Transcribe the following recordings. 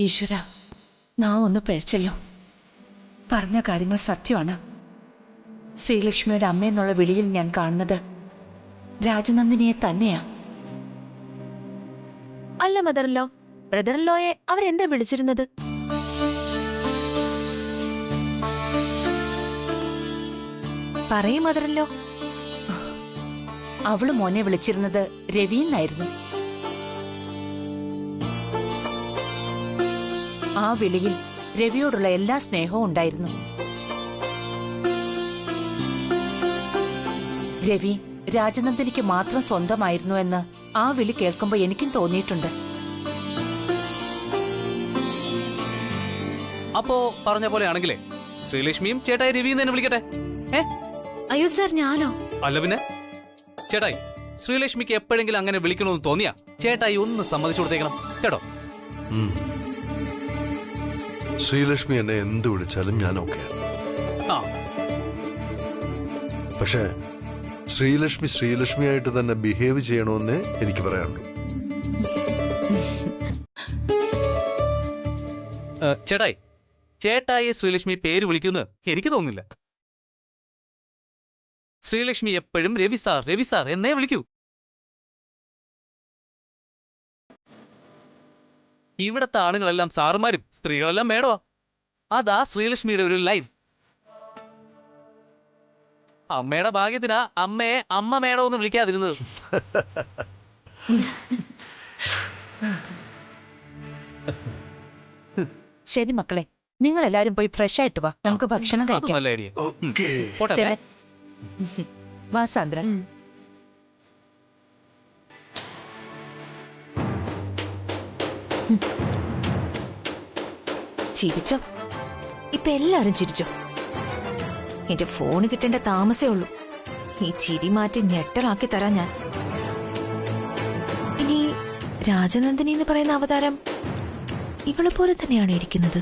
ഈശ്വര, നാം ഒന്ന് പിഴച്ചല്ലോ. പറഞ്ഞ കാര്യങ്ങൾ സത്യമാണ്. ശ്രീലക്ഷ്മിയുടെ അമ്മയെന്നുള്ള വിളിയിൽ ഞാൻ കാണുന്നത് രാജനന്ദിനിയെ തന്നെയാ. അല്ല മദർലോ, ബ്രദർലോയെ അവരെന്താ വിളിച്ചിരുന്നത്? പറയും മദർലോ. അവള് മോനെ വിളിച്ചിരുന്നത് രവിയെന്നായിരുന്നു. ആ വിളിയിൽ രവിയോടുള്ള എല്ലാ സ്നേഹവും ഉണ്ടായിരുന്നു. രവി രാജനന്ദിനിക്ക് മാത്രം സ്വന്തമായിരുന്നു എന്ന് ആ വിളി കേൾക്കുമ്പോൾ എനിക്കും തോന്നിയിട്ടുണ്ട്. അപ്പോ പറഞ്ഞ പോലെ ആണെങ്കിലേ ശ്രീലക്ഷ്മിയും ചേട്ടായി രവി എന്ന് തന്നെ വിളിക്കട്ടെ. അയ്യോ സാർ, ഞാനോ? അല്ല പിന്നെ ചേട്ടായി, ശ്രീലക്ഷ്മിക്ക് എപ്പോഴെങ്കിലും അങ്ങനെ വിളിക്കണമെന്ന് തോന്നിയാ ചേട്ടായി ഒന്ന് സമ്മതിച്ചു കൊടുത്തേക്കണം കേട്ടോ. ശ്രീലക്ഷ്മി എന്നെ എന്ത് വിളിച്ചാലും ഞാൻ ഓക്കെ. പക്ഷേ ശ്രീലക്ഷ്മി ശ്രീലക്ഷ്മിയായിട്ട് തന്നെ ബിഹേവ് ചെയ്യണമെന്ന് എനിക്ക് പറയാനുള്ളൂ. ചേട്ടായി, ചേട്ടായി ശ്രീലക്ഷ്മി പേര് വിളിക്കുന്നു എനിക്ക് തോന്നുന്നില്ല. ശ്രീലക്ഷ്മി എപ്പോഴും രവി സാർ രവി സാർ എന്നേ വിളിക്കൂ. ഇവിടത്തെ ആണുങ്ങളെല്ലാം സാറുമാരും സ്ത്രീകളെല്ലാം മേടവാ. അതാ ശ്രീലക്ഷ്മിയുടെ ഒരു ലൈൻ. അമ്മയുടെ ഭാഗ്യത്തിനാ അമ്മയെ അമ്മ മേടം ഒന്ന് വിളിക്കാതിരുന്നത്. ശരി മക്കളെ, നിങ്ങൾ എല്ലാരും പോയി ഫ്രഷ് ആയിട്ട് വാ, നമുക്ക് ഭക്ഷണം കഴിക്കാം. നല്ല ഐഡിയ. ചെല- വാ സാന്ദ്ര. ചിരിച്ചോ? ഇപ്പൊ എല്ലാരും ചിരിച്ചോ? എന്റെ ഫോണ് കിട്ടേണ്ട താമസേ ഉള്ളൂ. ഈ ചിരി മാറ്റി ഞെട്ടലാക്കി തരാം ഞാൻ. ഇനി രാജനന്ദിനി എന്ന് പറയുന്ന അവതാരം ഇവളെ പോലെ തന്നെയാണ് ഇരിക്കുന്നത്.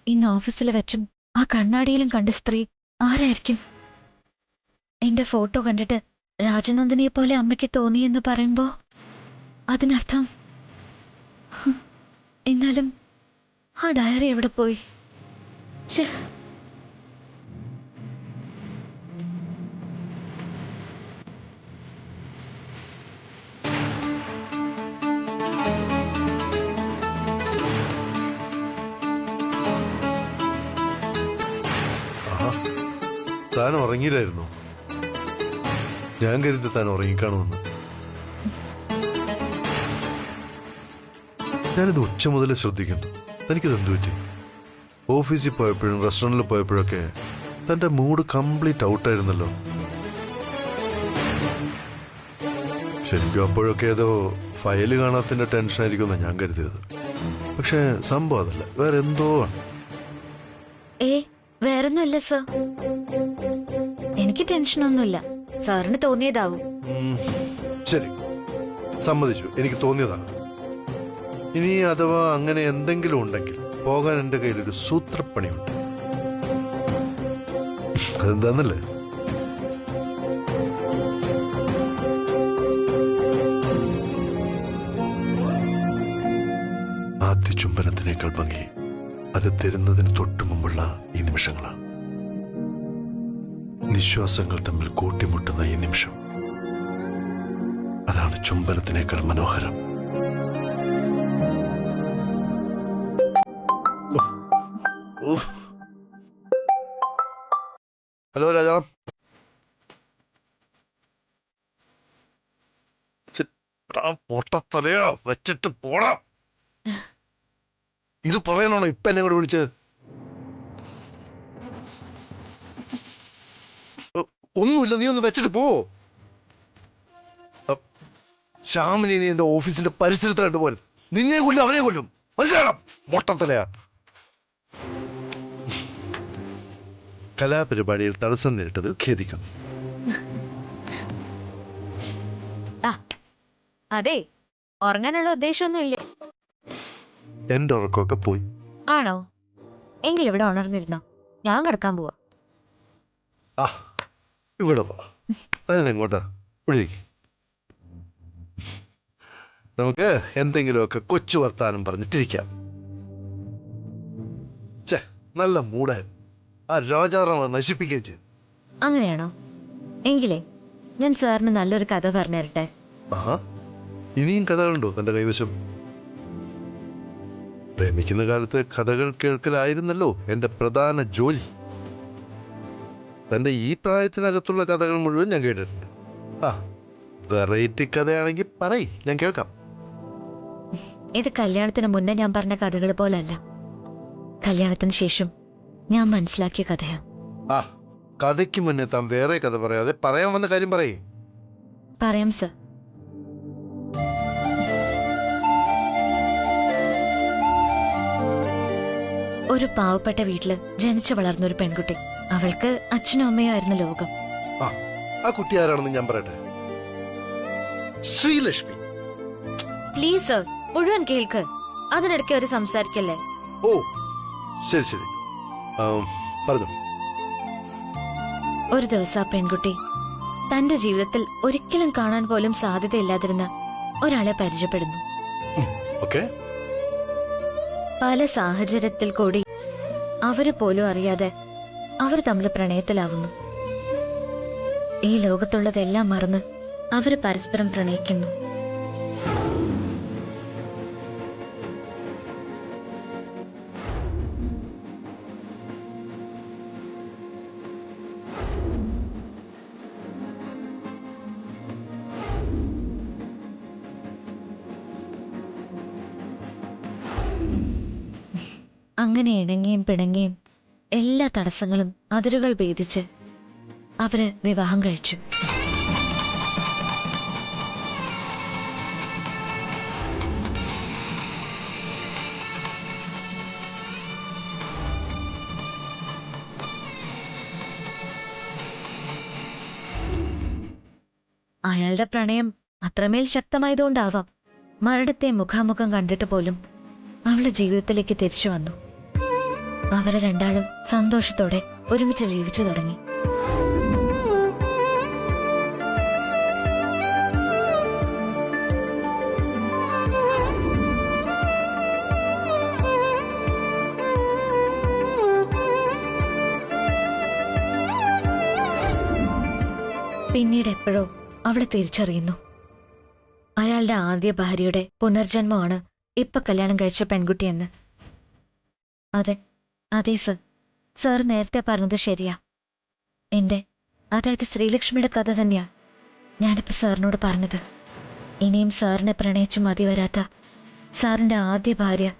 ഇന്ന് ഓഫീസിൽ വെച്ചും ആ കണ്ണാടിയിലും കണ്ട സ്ത്രീ ആരായിരിക്കും? എന്റെ ഫോട്ടോ കണ്ടിട്ട് രാജനന്ദിനിയെ പോലെ അമ്മയ്ക്ക് തോന്നിയെന്ന് പറയുമ്പോ അതിനർത്ഥം എന്നാലും ആ ഡയറി എവിടെ പോയി? താൻ ഉറങ്ങിയില്ലായിരുന്നു? ഞാൻ കരുതി താൻ ഉറങ്ങിക്കാണുമെന്ന്. ഞാനിത് ഉച്ച മുതൽ ശ്രദ്ധിക്കുന്നു. തനിക്കിത് എന്തു പറ്റി? ഓഫീസിൽ പോയപ്പോഴും റെസ്റ്റോറൻറ്റിൽ പോയപ്പോഴൊക്കെ തന്റെ മൂഡ് കംപ്ലീറ്റ് ഔട്ടായിരുന്നല്ലോ. ശരിക്കും അപ്പോഴൊക്കെ ഏതോ ഫയല് കാണാത്തതിന്റെ ടെൻഷനായിരിക്കുമെന്നാണ് ഞാൻ കരുതിയത്. പക്ഷെ സംഭവം അതല്ല, വേറെ എന്തോ ആണ്. വേറൊന്നുമില്ല സർ, എനിക്ക് ടെൻഷനൊന്നുമില്ല. സാറിന് തോന്നിയതാവും. ശരി, സമ്മതിച്ചു, എനിക്ക് തോന്നിയതാണ്. ഇനി അഥവാ അങ്ങനെ എന്തെങ്കിലും ഉണ്ടെങ്കിൽ പോകാൻ എൻ്റെ കയ്യിലൊരു സൂത്രപ്പണിയുണ്ട്. അതെന്താന്നല്ലേ? ആദ്യ ചുംബനത്തിനേക്കാൾ ഭംഗി അത് തരുന്നതിന് തൊട്ടു മുമ്പുള്ള ഈ നിമിഷങ്ങളാണ്. നിശ്വാസങ്ങൾ തമ്മിൽ കൂട്ടിമുട്ടുന്ന ഈ നിമിഷം, അതാണ് ചുംബനത്തിനേക്കാൾ മനോഹരം. ഹലോ രാജാ. പൊട്ടത്തലയോ വെച്ചിട്ട് പോടാ. ഇത് പറയാനാണോ ഇപ്പൊ എന്നെ കൂടെ വിളിച്ചത്? ഒന്നുമില്ല, നീ ഒന്ന് വെച്ചിട്ട് പോ. ശ്യാമിനി നീ എന്റെ ഓഫീസിന്റെ പരിസരത്തായിട്ട് പോലും. നിന്നെ കൊല്ലും അവനെ കൊല്ലും, മനസ്സിലാക്കണം? മൊട്ടത്തലയാ. കലാപരിപാടിയിൽ തടസ്സം നേരിട്ടത് ഖേദിക്കുന്നു. അതെ, ഉറങ്ങാനുള്ള ഉദ്ദേശമൊന്നും ഇല്ല. എൻ്റെ ഉറക്കമൊക്കെ പോയി. ആണോ? എങ്കിൽ ഇവിടെ ഉണർന്നിരുന്നോ, ഞാൻ കിടക്കാൻ പോവാ. ആ ഇവിടെ വാ. അതിനെങ്ങോട്ടാ? ഇവിടെ ഇരിക്ക്. നമുക്ക് എന്തെങ്കിലുമൊക്കെ കൊച്ചു വർത്താനം പറഞ്ഞിട്ടിരിക്കാം. ഛേ, നല്ല മൂടായിരുന്നു. ആ രാജാറാമ നശിപ്പിക്കുകയും ചെയ്തു. അങ്ങനെയാണോ? എങ്കിലേ ഞാൻ സാറിന് നല്ലൊരു കഥ പറഞ്ഞു തരട്ടെ. ആഹാ, ഇനിയും കഥകളുണ്ടോ തൻ്റെ കൈവശം? പ്രേമിക്കുന്ന കാലത്ത് കഥകൾ കേൾക്കലായിരുന്നല്ലോ എൻ്റെ പ്രധാന ജോലി. തൻ്റെ ഈ പ്രായത്തിനകത്തുള്ള കഥകൾ മുഴുവൻ ഞാൻ കേട്ടിട്ടുണ്ട്. ആ, വെറൈറ്റി കഥയാണെങ്കിൽ പറയ്, ഞാൻ കേൾക്കാം. ഇത് കല്യാണത്തിന് മുന്നേ ഞാൻ പറഞ്ഞ കഥകൾ പോലല്ല, കല്യാണത്തിന് ശേഷം ഞാൻ മനസ്സിലാക്കിയ കഥയാ. ആ, കഥയ്ക്ക് മുന്നേ താൻ വേറെ കഥ പറയാതെ പറയാൻ വന്ന കാര്യം പറയേ. പറയാം സർ. ഒരു പാവപ്പെട്ട വീട്ടില് ജനിച്ചു വളർന്ന ഒരു പെൺകുട്ടി. അവൾക്ക് അച്ഛനും അമ്മയും ആയിരുന്നു ലോകം. ആ കുട്ടി ആരാണെന്ന് ഞാൻ പറയട്ടെ. ശ്രീലക്ഷ്മി. പ്ലീസ് സർ, മുഴുവൻ കേൾക്ക്. അതിനിടയ്ക്ക് ഒരു സംസാരിക്കല്ലേ. ഓ ശരി ശരി, പറഞ്ഞു. ഒരു ദിവസം ആ പെൺകുട്ടി തന്റെ ജീവിതത്തിൽ ഒരിക്കലും കാണാൻ പോലും സാധ്യതയില്ലാതിരുന്ന ഒരാളെ പരിചയപ്പെടുന്നു. ഓക്കേ. പല സാഹചര്യത്തിൽ കൂടി അവര് പോലും അറിയാതെ അവർ തമ്മിൽ പ്രണയത്തിലാവുന്നു. ഈ ലോകത്തുള്ളതെല്ലാം മറന്ന് അവര് പരസ്പരം പ്രണയിക്കുന്നു. അങ്ങനെ ഇണങ്ങിയും പിണങ്ങിയും എല്ലാ തടസ്സങ്ങളും അതിരുകൾ ഭേദിച്ച് അവര് വിവാഹം കഴിച്ചു. അയാളുടെ പ്രണയം അത്രമേൽ ശക്തമായതുകൊണ്ടാവാം മരണത്തെ മുഖാമുഖം കണ്ടിട്ട് പോലും അവളുടെ ജീവിതത്തിലേക്ക് തിരിച്ചു വന്നു. അവരെ രണ്ടാളും സന്തോഷത്തോടെ ഒരുമിച്ച് ജീവിച്ചു തുടങ്ങി. പിന്നീട് എപ്പോഴോ അവളെ തിരിച്ചറിയുന്നു. അയാളുടെ ആദ്യ ഭാര്യയുടെ പുനർജന്മമാണ് ഇപ്പൊ കല്യാണം കഴിച്ച പെൺകുട്ടിയെന്ന്. അതെ അതെ സർ, സാർ നേരത്തെ പറഞ്ഞത് ശരിയാ. അതായത് ശ്രീലക്ഷ്മിയുടെ കഥ തന്നെയാ ഞാനിപ്പോ സാറിനോട് പറഞ്ഞത്. ഇനിയും സാറിനെ പ്രണയിച്ചു മതി വരാത്ത സാറിന്റെ ആദ്യ ഭാര്യ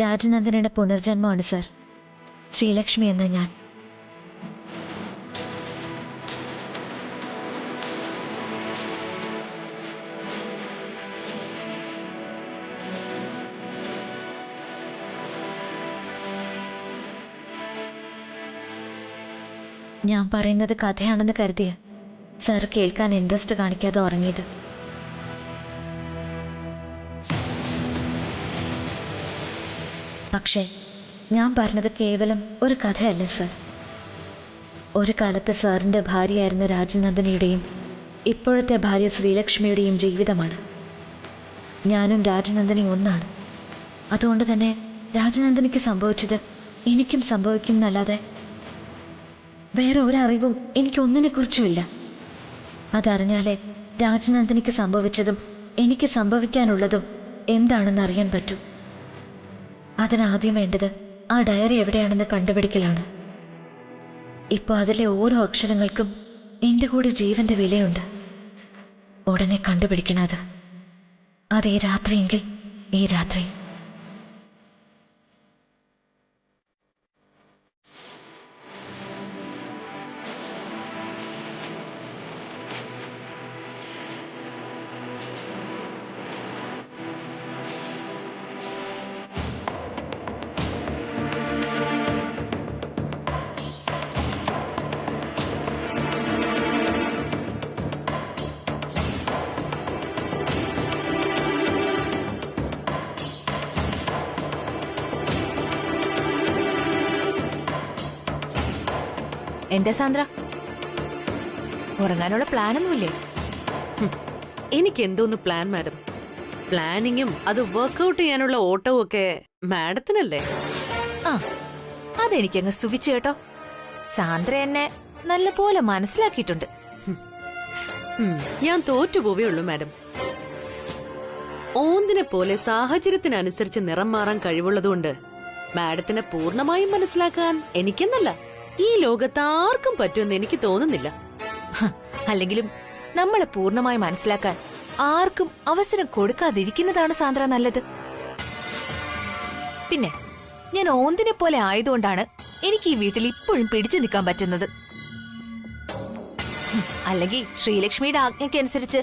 രാജനന്ദനയുടെ പുനർജന്മമാണ് സർ ശ്രീലക്ഷ്മി എന്ന ഞാൻ. ഞാൻ പറയുന്നത് കഥയാണെന്ന് കരുതിയ സാർ കേൾക്കാൻ ഇൻട്രസ്റ്റ് കാണിക്കാതെ ഉറങ്ങിയത്. പക്ഷേ ഞാൻ പറഞ്ഞത് കേവലം ഒരു കഥയല്ല സർ. ഒരു കാലത്ത് സാറിൻ്റെ ഭാര്യയായിരുന്ന രാജനന്ദനിയുടെയും ഇപ്പോഴത്തെ ഭാര്യ ശ്രീലക്ഷ്മിയുടെയും ജീവിതമാണ്. ഞാനും രാജനന്ദനി ഒന്നാണ്. അതുകൊണ്ട് തന്നെ രാജനന്ദനിക്ക് സംഭവിച്ചത് എനിക്കും സംഭവിക്കും എന്നല്ലാതെ വേറെ ഒരറിവും എനിക്കൊന്നിനെക്കുറിച്ചുമില്ല. അതറിഞ്ഞാലേ രാജനന്ദനിക്ക് സംഭവിച്ചതും എനിക്ക് സംഭവിക്കാനുള്ളതും എന്താണെന്ന് അറിയാൻ പറ്റൂ. അതിനാദ്യം വേണ്ടത് ആ ഡയറി എവിടെയാണെന്ന് കണ്ടുപിടിക്കലാണ്. ഇപ്പോൾ അതിലെ ഓരോ അക്ഷരങ്ങൾക്കും എൻ്റെ കൂടെ ജീവന്റെ വിലയുണ്ട്. ഉടനെ കണ്ടുപിടിക്കണത്. അതേ രാത്രിയെങ്കിൽ ഈ രാത്രി. എന്താ സാന്ദ്ര, ഉറങ്ങാനുള്ള പ്ലാനൊന്നുമില്ലേ? എനിക്ക് എന്തോന്ന് പ്ലാൻ മാഡം? പ്ലാനിങ്ങും അത് വർക്ക്ഔട്ട് ചെയ്യാനുള്ള ഓട്ടവും ഒക്കെ മാഡത്തിനല്ലേ? ആ, അതെനിക്കങ്ങ് സുഖിച്ചു കേട്ടോ. സാന്ദ്ര എന്നെ നല്ലപോലെ മനസ്സിലാക്കിയിട്ടുണ്ട്. ഞാൻ തോറ്റുപോവേ ഉള്ളൂ മാഡം. ഓന്തിനെ പോലെ സാഹചര്യത്തിനനുസരിച്ച് നിറം മാറാൻ കഴിവുള്ളതുകൊണ്ട് മാഡത്തിനെ പൂർണ്ണമായും മനസ്സിലാക്കാൻ എനിക്കെന്നല്ല, ഈ ലോകത്ത് ആർക്കും പറ്റുമെന്ന് എനിക്ക് തോന്നുന്നില്ല. ഹ, അല്ലെങ്കിലും നമ്മളെ പൂർണ്ണമായി മനസ്സിലാക്കാൻ ആർക്കും അവസരം കൊടുക്കാതിരിക്കുന്നതാണ് സാന്ദ്ര നല്ലത്. പിന്നെ ഞാൻ ഓന്തിനെ പോലെ ആയതുകൊണ്ടാണ് എനിക്ക് ഈ വീട്ടിൽ ഇപ്പോഴും പിടിച്ചു നിൽക്കാൻ പറ്റുന്നത്. അല്ലെങ്കിൽ ശ്രീലക്ഷ്മിയുടെ ആജ്ഞയ്ക്കനുസരിച്ച്